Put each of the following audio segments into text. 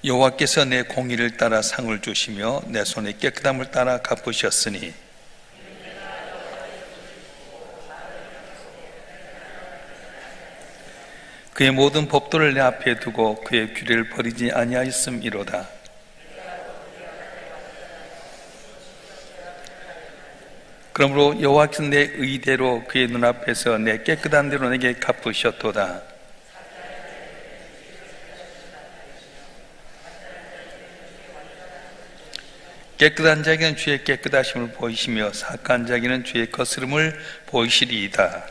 여호와께서 내 공의를 따라 상을 주시며 내 손의 깨끗함을 따라 갚으셨으니 그의 모든 법도를 내 앞에 두고 그의 규례를 버리지 아니하였음이로다. 그러므로 여호와께서 내 의대로 그의 눈앞에서 내 깨끗한 대로 내게 갚으셨도다. 깨끗한 자에게는 주의 깨끗하심을 보이시며 사악한 자에게는 주의 거스름을 보이시리이다.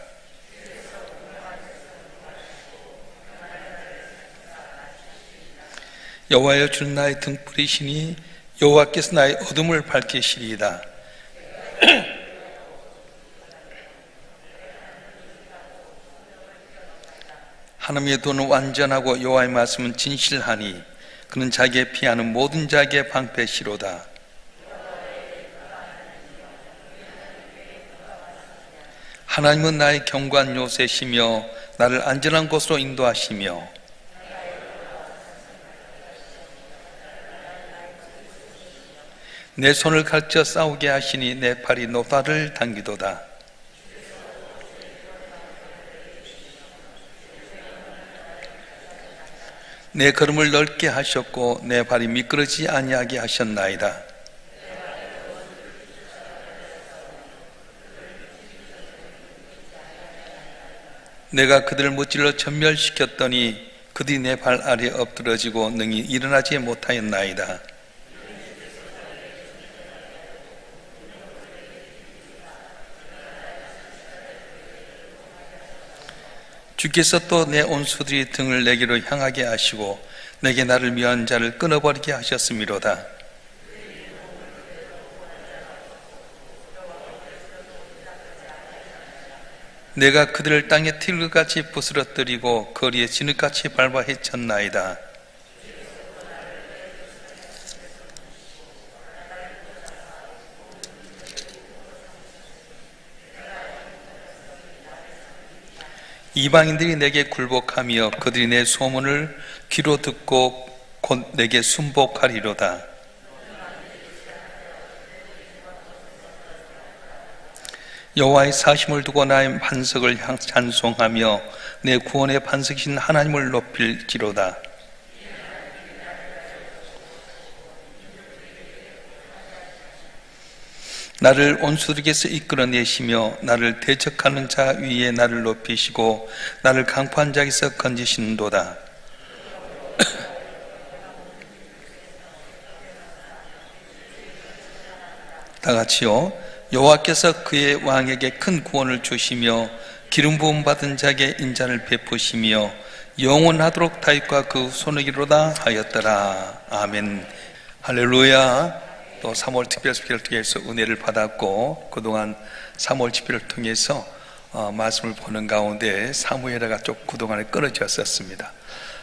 여호와여, 주는 나의 등불이시니 여호와께서 나의 어둠을 밝히시리이다. 하나님의 도는 완전하고 여호와의 말씀은 진실하니 그는 자기의 피하는 모든 자에게 방패시로다. 하나님은 나의 견고한 요새시며 나를 안전한 곳으로 인도하시며 내 손을 가르쳐 싸우게 하시니 내 팔이 노다를 당기도다. 내 걸음을 넓게 하셨고 내 발이 미끄러지지 아니하게 하셨나이다. 내가 그들을 무찔러 전멸시켰더니 그들이 내 발 아래에 엎드러지고 능히 일어나지 못하였나이다. 주께서 또 내 온수들이 등을 내게로 향하게 하시고 내게 나를 미워하는 자를 끊어버리게 하셨음이로다. 내가 그들을 땅에 틸같이 부스러뜨리고 거리에 진흙같이 밟아 헤쳤나이다. 이방인들이 내게 굴복하며 그들이 내 소문을 귀로 듣고 곧 내게 순복하리로다. 여호와의 사심을 두고 나의 반석을 찬송하며 내 구원의 반석이신 하나님을 높일지로다. 나를 온수들에게서 이끌어내시며 나를 대적하는 자 위에 나를 높이시고 나를 강포한 자에게서 건지시는도다. 다 같이요. 여호와께서 그의 왕에게 큰 구원을 주시며 기름 부음 받은 자에게 인자를 베푸시며 영원하도록 다윗과 그 손에게로다 하였더라. 아멘. 할렐루야. 또 3월 특별집회를 통해서 은혜를 받았고 그동안 3월 집회를 통해서 말씀을 보는 가운데 사무엘하가 좀 그동안에 끊어졌었습니다.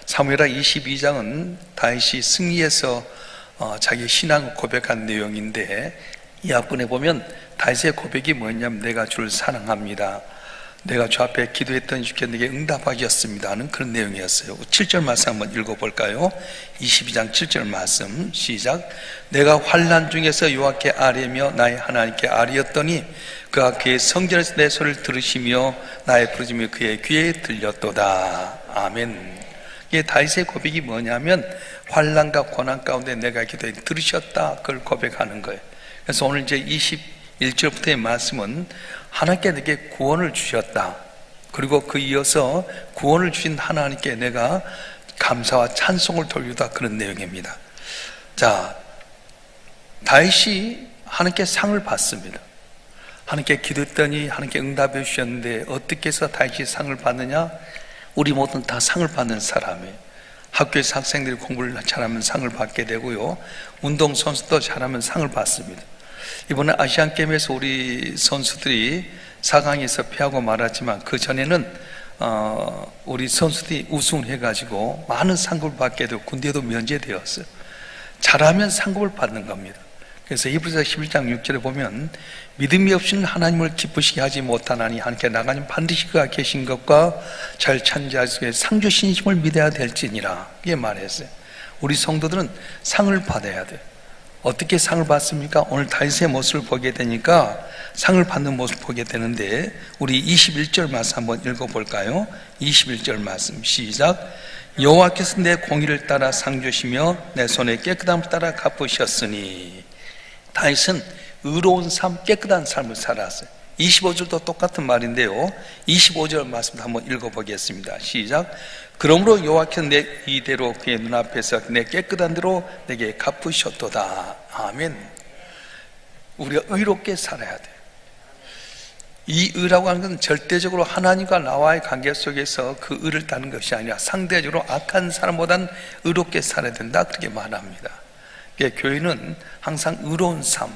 사무엘하 22장은 다윗이 승리해서 자기 신앙을 고백한 내용인데 이 앞부분에 보면 다윗의 고백이 뭐냐면 내가 주를 사랑합니다. 내가 주 앞에 기도했더니 주께서 내게 응답하셨습니다 하는 그런 내용이었어요. 7절 말씀 한번 읽어볼까요? 22장 7절 말씀 시작. 내가 환난 중에서 여호와께 아뢰며 나의 하나님께 아뢰었더니 그가 그의 성전에서 내 소리를 들으시며 나의 부르짖음이 그의 귀에 들렸도다. 아멘. 이게 다윗의 고백이 뭐냐면 환난과 고난 가운데 내가 기도해 들으셨다, 그걸 고백하는 거예요. 그래서 오늘 이제 21절부터의 말씀은 하나님께 내게 구원을 주셨다, 그리고 그 이어서 구원을 주신 하나님께 내가 감사와 찬송을 돌리다, 그런 내용입니다. 자, 다윗이 하나님께 상을 받습니다. 하나님께 기도했더니 하나님께 응답해 주셨는데 어떻게 해서 다윗이 상을 받느냐? 우리 모두는 다 상을 받는 사람이에요. 학교에서 학생들이 공부를 잘하면 상을 받게 되고요, 운동선수도 잘하면 상을 받습니다. 이번에 아시안게임에서 우리 선수들이 4강에서 패하고 말았지만 그 전에는 우리 선수들이 우승을 해가지고 많은 상금을 받게 되고 군대도 면제되었어요. 잘하면 상금을 받는 겁니다. 그래서 히브리서 11장 6절에 보면 믿음이 없이는 하나님을 기쁘시게 하지 못하나니 하나님께 나가님 반드시 그가 계신 것과 잘 찾는 자 중에 상 주신 힘을 믿어야 될지니라, 이게 말했어요. 우리 성도들은 상을 받아야 돼요. 어떻게 상을 받습니까? 오늘 다윗의 모습을 보게 되니까 상을 받는 모습을 보게 되는데, 우리 21절 말씀 한번 읽어볼까요? 21절 말씀 시작. 여호와께서 내 공의를 따라 상 주시며 내 손의 깨끗함을 따라 갚으셨으니. 다윗은 의로운 삶, 깨끗한 삶을 살았어요. 25절도 똑같은 말인데요, 25절 말씀 한번 읽어보겠습니다. 시작. 그러므로 여호와께서 내 이대로 그의 눈앞에서 내 깨끗한 대로 내게 갚으셨도다. 아멘. 우리가 의롭게 살아야 돼요. 이 의라고 하는 것은 절대적으로 하나님과 나와의 관계 속에서 그 의를 따는 것이 아니라 상대적으로 악한 사람보다는 의롭게 살아야 된다, 그렇게 말합니다. 교회는 항상 의로운 삶,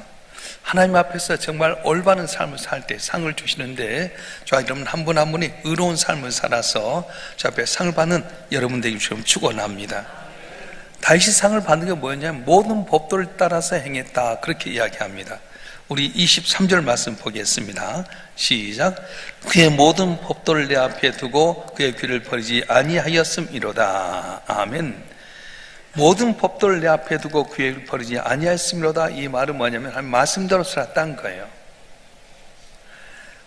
하나님 앞에서 정말 올바른 삶을 살 때 상을 주시는데, 저 여러분 한 분 한 분이 의로운 삶을 살아서 저 앞에 상을 받는 여러분 되기 좀 축원합니다. 다윗이 상을 받는 게 뭐였냐면 모든 법도를 따라서 행했다, 그렇게 이야기합니다. 우리 23절 말씀 보겠습니다. 시작. 그의 모든 법도를 내 앞에 두고 그의 귀를 버리지 아니하였음이로다. 아멘. 모든 법도를 내 앞에 두고 귀를 버리지 아니하였음이로다. 이 말은 뭐냐면 말씀대로 살았다는 거예요.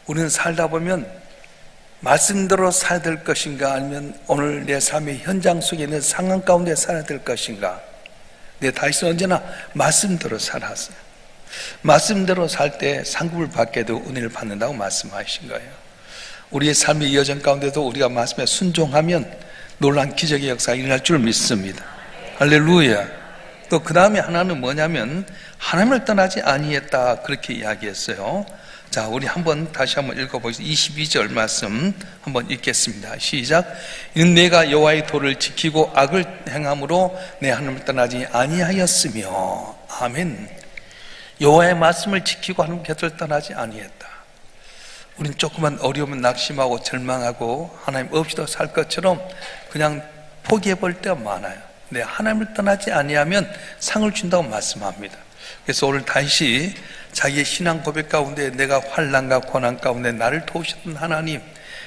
우리는 살다 보면 말씀대로 살아야 될 것인가, 아니면 오늘 내 삶의 현장 속에 있는 상황 가운데 살아야 될 것인가. 내 다윗은 언제나 말씀대로 살았어요. 말씀대로 살 때 상급을 받게도 은혜를 받는다고 말씀하신 거예요. 우리의 삶의 여정 가운데도 우리가 말씀에 순종하면 놀라운 기적의 역사가 일어날 줄 믿습니다. 할렐루야. 또 그 다음에 하나는 뭐냐면 하나님을 떠나지 아니했다, 그렇게 이야기했어요. 자, 우리 다시 한번 읽어보겠습니다. 22절 말씀 한번 읽겠습니다. 시작. 이는 내가 여호와의 도를 지키고 악을 행함으로 내 하나님을 떠나지 아니하였으며. 아멘. 여호와의 말씀을 지키고 하나님 곁을 떠나지 아니했다. 우린 조그만 어려우면 낙심하고 절망하고 하나님 없이도 살 것처럼 그냥 포기해버릴 때가 많아요. 근데 하나님을 떠나지 아니하면 상을 준다고 말씀합니다. 그래서 오늘 다시 자기의 신앙 고백 가운데 내가 환난과 고난 가운데 나를 도우셨던 하나님,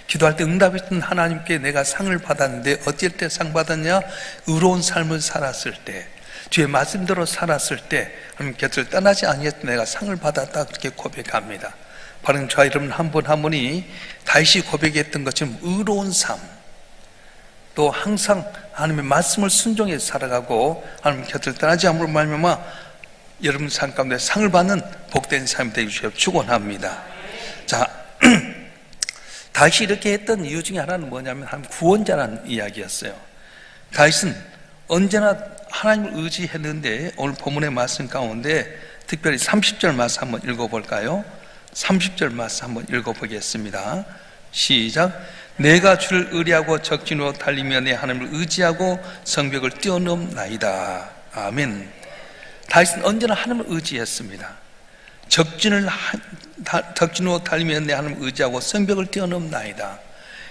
기도할 때 응답했던 하나님께 내가 상을 받았는데 어쩔 때 상 받았냐? 의로운 삶을 살았을 때, 주의 말씀대로 살았을 때 하나님 곁을 떠나지 아니했던 내가 상을 받았다, 그렇게 고백합니다. 바로 저와 여러분 한 분 한 분이 다윗이 고백했던 것처럼 의로운 삶, 또 항상 하나님의 말씀을 순종해서 살아가고 하나님 곁을 떠나지 않음으로 말미암아 여러분 삶 가운데 상을 받는 복된 삶이 되기 위해 축원합니다. 자, 다윗이 이렇게 했던 이유 중에 하나는 뭐냐면 하나님 구원자라는 이야기였어요. 다윗은 언제나 하나님을 의지했는데, 오늘 본문의 말씀 가운데 특별히 30절 말씀 한번 읽어볼까요? 30절 말씀 한번 읽어보겠습니다. 시작. 내가 주를 의리하고 적진으로 달리며 내 하나님을 의지하고 성벽을 뛰어넘나이다. 아멘. 다윗은 언제나 하나님을 의지했습니다. 적진으로 달리며 내 하나님을 의지하고 성벽을 뛰어넘나이다.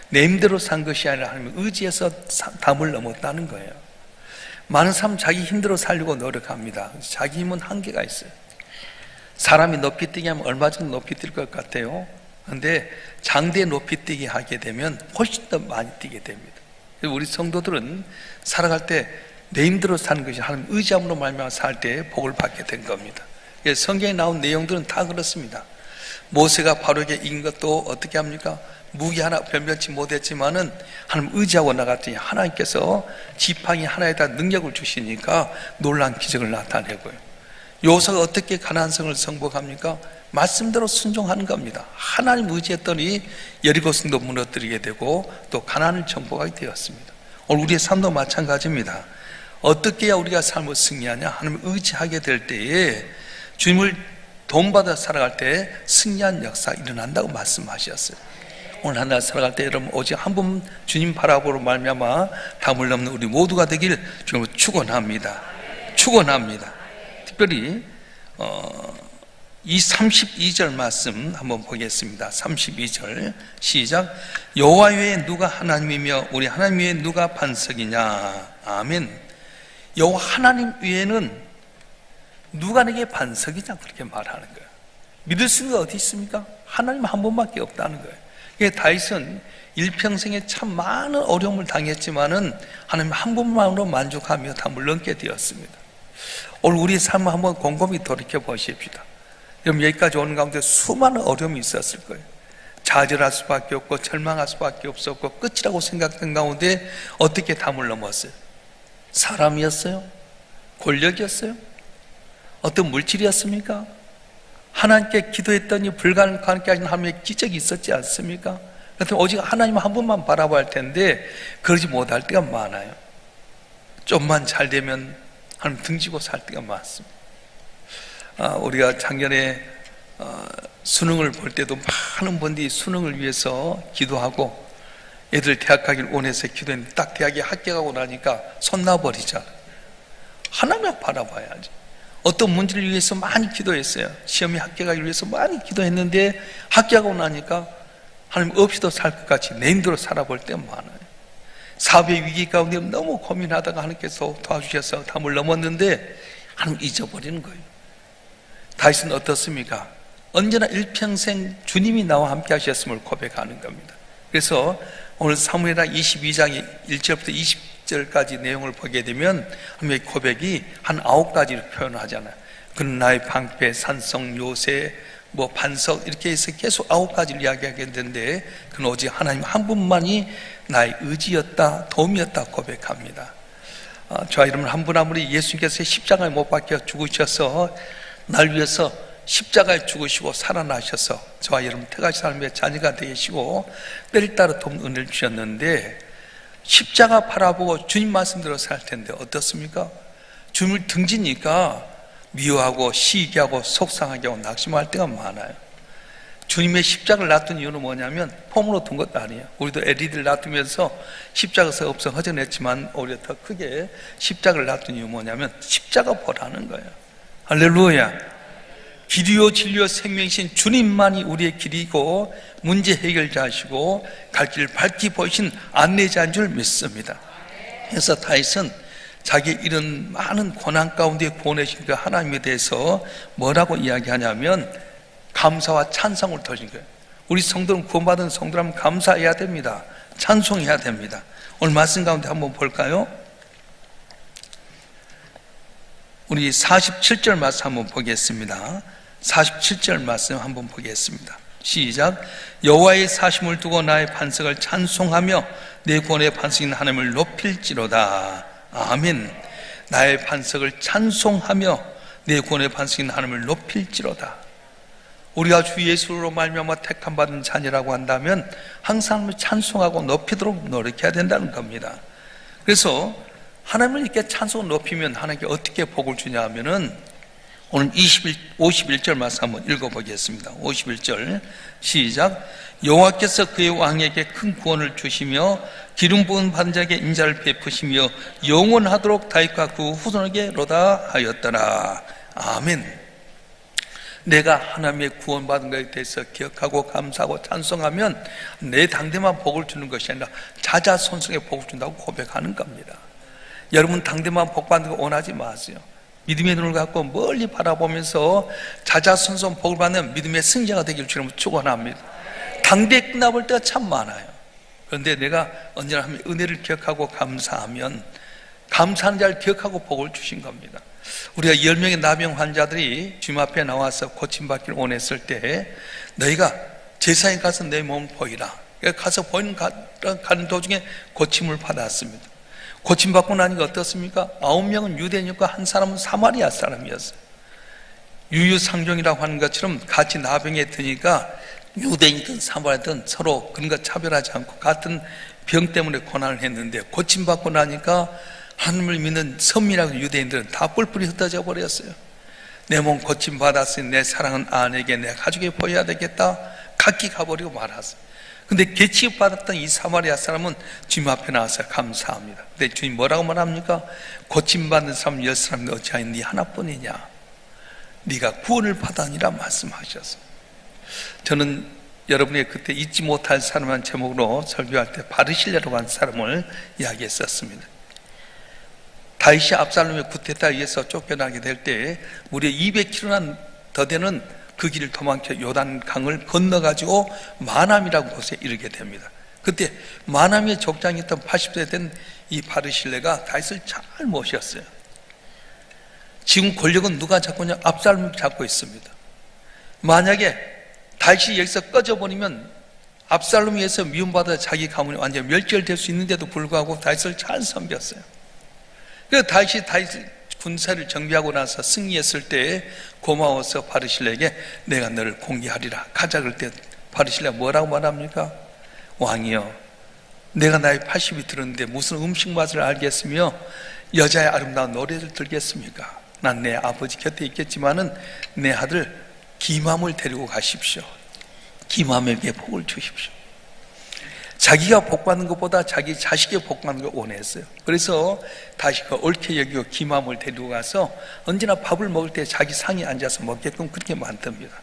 내 힘대로 산 것이 아니라 하나님을 의지해서 담을 넘었다는 거예요. 많은 사람 자기 힘대로 살려고 노력합니다. 자기 힘은 한계가 있어요. 사람이 높이뛰기 하면 얼마 정도 높이뛸 것 같아요? 그런데 장대 높이뛰기 하게 되면 훨씬 더 많이 뛰게 됩니다. 우리 성도들은 살아갈 때 내 힘대로 사는 것이 하나님 의지함으로 말미암아 살 때 복을 받게 된 겁니다. 성경에 나온 내용들은 다 그렇습니다. 모세가 바로에게 이긴 것도 어떻게 합니까? 무기 하나 변변치 못했지만은 하나님 의지하고 나갔더니 하나님께서 지팡이 하나에다 능력을 주시니까 놀라운 기적을 나타내고요. 요사가 어떻게 가나안 성을 정복합니까? 말씀대로 순종하는 겁니다. 하나님 의지했더니 여리고 성도 무너뜨리게 되고 또 가나안을 정복하게 되었습니다. 오늘 우리의 삶도 마찬가지입니다. 어떻게 해야 우리가 삶을 승리하냐? 하나님을 의지하게 될 때에 주님을 돈받아 살아갈 때 승리한 역사가 일어난다고 말씀하셨어요. 오늘 한 날 살아갈 때 여러분 오직 한 분 주님 바라보로 말미암아 담을 넘는 우리 모두가 되길 주님으로 축원합니다. 축원합니다. 특별히 이 32절 말씀 한번 보겠습니다. 32절 시작. 여호와 외에 누가 하나님이며 우리 하나님 외에 누가 반석이냐. 아멘. 여호와 하나님 외에는 누가 내게 반석이냐, 그렇게 말하는 거예요. 믿을 수 있는 게 어디 있습니까? 하나님 한 분밖에 없다는 거예요. 다윗은 일평생에 참 많은 어려움을 당했지만은 하나님 한 분만으로 만족하며 담을 넘게 되었습니다. 오늘 우리 삶을 한번 곰곰이 돌이켜 보십시다. 여러분, 여기까지 오는 가운데 수많은 어려움이 있었을 거예요. 좌절할 수밖에 없고 절망할 수밖에 없었고 끝이라고 생각된 가운데 어떻게 담을 넘었어요? 사람이었어요? 권력이었어요? 어떤 물질이었습니까? 하나님께 기도했더니 불가능하게 하신 하나님의 기적이 있었지 않습니까? 그래서 오직 하나님 한 분만 바라봐야 할 텐데 그러지 못할 때가 많아요. 좀만 잘 되면 하나님 등지고 살 때가 많습니다. 우리가 작년에 수능을 볼 때도 많은 분들이 수능을 위해서 기도하고 애들 대학 가길 원해서 기도했는데 딱 대학에 합격하고 나니까 손 놔버리잖아요. 하나님만 바라봐야지. 어떤 문제를 위해서 많이 기도했어요. 시험에 합격하기 위해서 많이 기도했는데 합격하고 나니까 하나님 없이도 살 것 같이 내 힘대로 살아볼 때 많아요. 사업의 위기 가운데 너무 고민하다가 하나님께서 도와주셔서 담을 넘었는데 하나님 잊어버리는 거예요. 다윗은 어떻습니까? 언제나 일평생 주님이 나와 함께 하셨음을 고백하는 겁니다. 그래서 오늘 사무엘하 22장의 1절부터 20절까지 내용을 보게 되면 하나님의 고백이 한 9가지를 표현하잖아요. 그는 나의 방패, 산성, 요새, 반석 이렇게 해서 계속 9가지를 이야기하게 되는데 그는 오직 하나님 한 분만이 나의 의지였다, 도움이었다 고백합니다. 저와 여러분 한 분 한 분이 예수님께서 십자가에 못 박혀 죽으셔서 날 위해서 십자가에 죽으시고 살아나셔서 저와 여러분 태가시 삶의 자녀가 되시고 때를 따라 돕는 은혜를 주셨는데 십자가 바라보고 주님 말씀대로 살 텐데 어떻습니까? 주님을 등지니까 미워하고 시기하고 속상하게 하고 낙심할 때가 많아요. 주님의 십자가를 놔둔 이유는 뭐냐면 폼으로 둔 것도 아니에요. 우리도 애리들 놔두면서 십자가가 없어 허전했지만 오히려 더 크게 십자가를 놔둔 이유 뭐냐면 십자가 보라는 거예요. 할렐루야. 길이요 진리요 생명이신 주님만이 우리의 길이고 문제 해결자시고 갈 길을 밝히 보이신 안내자인 줄 믿습니다. 그래서 다윗은 자기 이런 많은 고난 가운데 구원하신 그 하나님에 대해서 뭐라고 이야기하냐면 감사와 찬송을 터진 거예요. 우리 성도는 구원받은 성도라면 감사해야 됩니다. 찬송해야 됩니다. 오늘 말씀 가운데 한번 볼까요? 우리 47절 말씀 한번 보겠습니다. 47절 말씀 한번 보겠습니다. 시작. 여호와의 사심을 두고 나의 반석을 찬송하며 내 구원의 반석인 하나님을 높일지로다. 아멘. 나의 반석을 찬송하며 내 구원의 반석인 하나님을 높일지로다. 우리가 주 예수로 말미암아 택함 받은 자녀라고 한다면 항상 찬송하고 높이도록 노력해야 된다는 겁니다. 그래서 하나님을 이렇게 찬송을 높이면 하나님께 어떻게 복을 주냐 하면은 오늘 51절 말씀 한번 읽어보겠습니다. 51절 시작. 여호와께서 그의 왕에게 큰 구원을 주시며 기름 부은 받은 자에게 인자를 베푸시며 영원하도록 다윗과 그 후손에게로다 하였더라. 아멘. 내가 하나님의 구원받은 것에 대해서 기억하고 감사하고 찬송하면 내 당대만 복을 주는 것이 아니라 자자손손에 복을 준다고 고백하는 겁니다. 여러분 당대만 복받는 거 원하지 마세요. 믿음의 눈을 갖고 멀리 바라보면서 자자손손 복을 받는 믿음의 승자가 되기를 주님 축원합니다. 당대 끝나볼 때가 참 많아요. 그런데 내가 언제나 하나님의 은혜를 기억하고 감사하면 감사하는 자를 기억하고 복을 주신 겁니다. 우리가 10명의 나병 환자들이 주님 앞에 나와서 고침받기를 원했을 때 너희가 제사에 가서 내 몸을 보이라. 가서 보이는 가는 도중에 고침을 받았습니다. 고침받고 나니까 어떻습니까? 9명은 유대인이었고 한 사람은 사마리아 사람이었어요. 유유상종이라고 하는 것처럼 같이 나병에 드니까 유대인이든 사마리아든 서로 그런 거 차별하지 않고 같은 병 때문에 고난을 했는데 고침받고 나니까 하나님을 믿는 선민하고 유대인들은 다 뿔뿔이 흩어져 버렸어요. 내 몸 고침받았으니 내 사랑은 아내에게 내 가족에 보여야 되겠다. 각기 가버리고 말았어요. 근데 개취업 받았던 이 사마리아 사람은 주님 앞에 나와서 감사합니다. 근데 주님 뭐라고 말합니까? 고침받는 사람 10사람이 어찌하여 네 하나뿐이냐? 네가 구원을 받았니라 말씀하셨어요. 저는 여러분의 그때 잊지 못할 사람한 제목으로 설교할 때 바르실레라고 하는 사람을 이야기했었습니다. 다윗이 압살롬의 구테타에 의해서 쫓겨나게 될 때 무려 200km나 더 되는 그 길을 도망쳐 요단 강을 건너가지고 마남이라는 곳에 이르게 됩니다. 그때 마나미의 족장이었던 80세 된 이 바르실레가 다윗을 잘 모셨어요. 지금 권력은 누가 잡고 있냐? 압살롬이 잡고 있습니다. 만약에 다윗이 여기서 꺼져버리면 압살롬에 의해서 미움받아 자기 가문이 완전히 멸절될 수 있는데도 불구하고 다윗을 잘 섬겼어요. 그래서 다윗 군사를 정비하고 나서 승리했을 때 고마워서 바르실레에게 내가 너를 공개하리라 가자. 그럴 때 바르실레가 뭐라고 말합니까? 왕이여, 내가 나이 80이 들었는데 무슨 음식 맛을 알겠으며 여자의 아름다운 노래를 들겠습니까? 난 내 아버지 곁에 있겠지만은 내 아들 기맘을 데리고 가십시오. 기맘에게 복을 주십시오. 자기가 복받는 것보다 자기 자식의 복받는 걸 원했어요. 그래서 다시 그 옳게 여기고 기맘을 데리고 가서 언제나 밥을 먹을 때 자기 상에 앉아서 먹게끔 그렇게 만듭니다.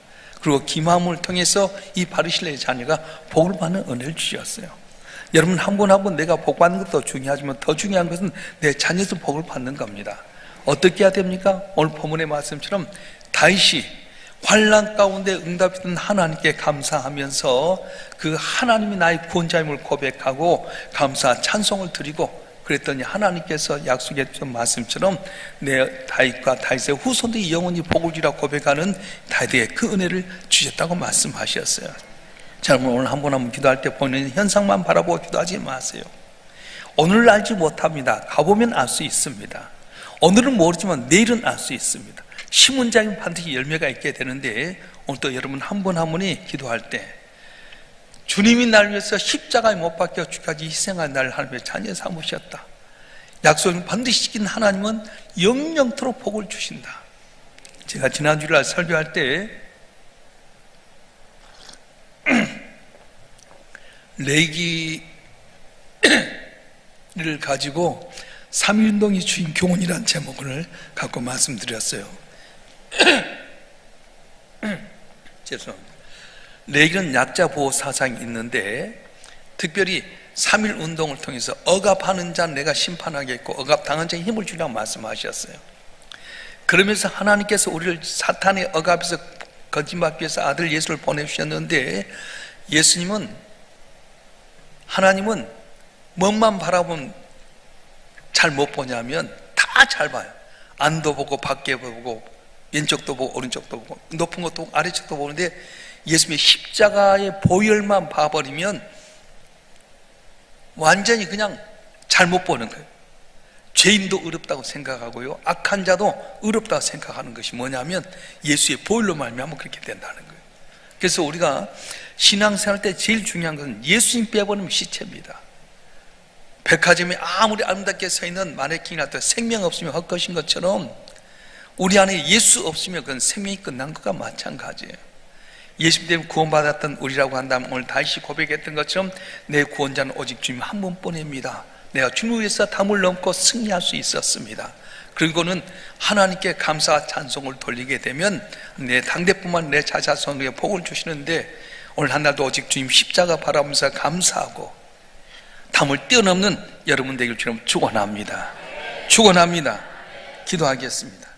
그리고 기맘을 통해서 이 바르실레의 자녀가 복을 받는 은혜를 주셨어요. 여러분, 한 분 한 분 내가 복 받는 것도 중요하지만 더 중요한 것은 내 자녀도 복을 받는 겁니다. 어떻게 해야 됩니까? 오늘 본문의 말씀처럼 다윗이 환난 가운데 응답했던 하나님께 감사하면서 그 하나님이 나의 구원자임을 고백하고 감사 찬송을 드리고 그랬더니 하나님께서 약속했던 말씀처럼 내 다윗과 다윗의 후손들이 영원히 복을 주라 고백하는 다윗에게 그 은혜를 주셨다고 말씀하셨어요. 자, 오늘 한 분 한 분 기도할 때 보이는 현상만 바라보고 기도하지 마세요. 오늘을 알지 못합니다. 가보면 알 수 있습니다. 오늘은 모르지만 내일은 알 수 있습니다. 심은장이 반드시 열매가 있게 되는데 오늘도 여러분 한 분 한 분이 기도할 때 주님이 날 위해서 십자가에 못 박혀 주까지 희생한 날 하나님의 자녀 삼으셨다. 약속을 반드시 지킨 하나님은 영영토록 복을 주신다. 제가 지난 주일날 설교할 때 레기를 가지고 3.1운동이 주인 교훈이라는 제목을 갖고 말씀드렸어요. 죄송합니다. 레기는 약자 보호 사상이 있는데 특별히 3.1운동을 통해서 억압하는 자는 내가 심판하겠고 억압당한 자에 힘을 주라고 말씀하셨어요. 그러면서 하나님께서 우리를 사탄의 억압에서 건진받기 위해서 아들 예수를 보내주셨는데 하나님은 뭐만 바라보면 잘 못 보냐면 다 잘 봐요. 안도 보고 밖에 보고 왼쪽도 보고 오른쪽도 보고 높은 것도 보고 아래쪽도 보는데 예수님의 십자가의 보혈만 봐버리면 완전히 그냥 잘못 보는 거예요. 죄인도 어렵다고 생각하고요, 악한 자도 어렵다고 생각하는 것이 뭐냐면 예수의 보혈로 말미암아 그렇게 된다는 거예요. 그래서 우리가 신앙생활 때 제일 중요한 것은 예수님 빼버리면 시체입니다. 백화점에 아무리 아름답게 서 있는 마네킹이라도 생명 없으면 헛것인 것처럼 우리 안에 예수 없으면 그건 생명이 끝난 것과 마찬가지예요. 예수님 때문에 구원받았던 우리라고 한다면 오늘 다시 고백했던 것처럼 내 구원자는 오직 주님 한 분뿐입니다. 내가 주님을 위해서 담을 넘고 승리할 수 있었습니다. 그리고는 하나님께 감사와 찬송을 돌리게 되면 내 당대뿐만 내 자손에게 복을 주시는데 오늘 한 날도 오직 주님 십자가 바라보면서 감사하고 담을 뛰어넘는 여러분 되길 주님 축원합니다. 축원합니다. 기도하겠습니다.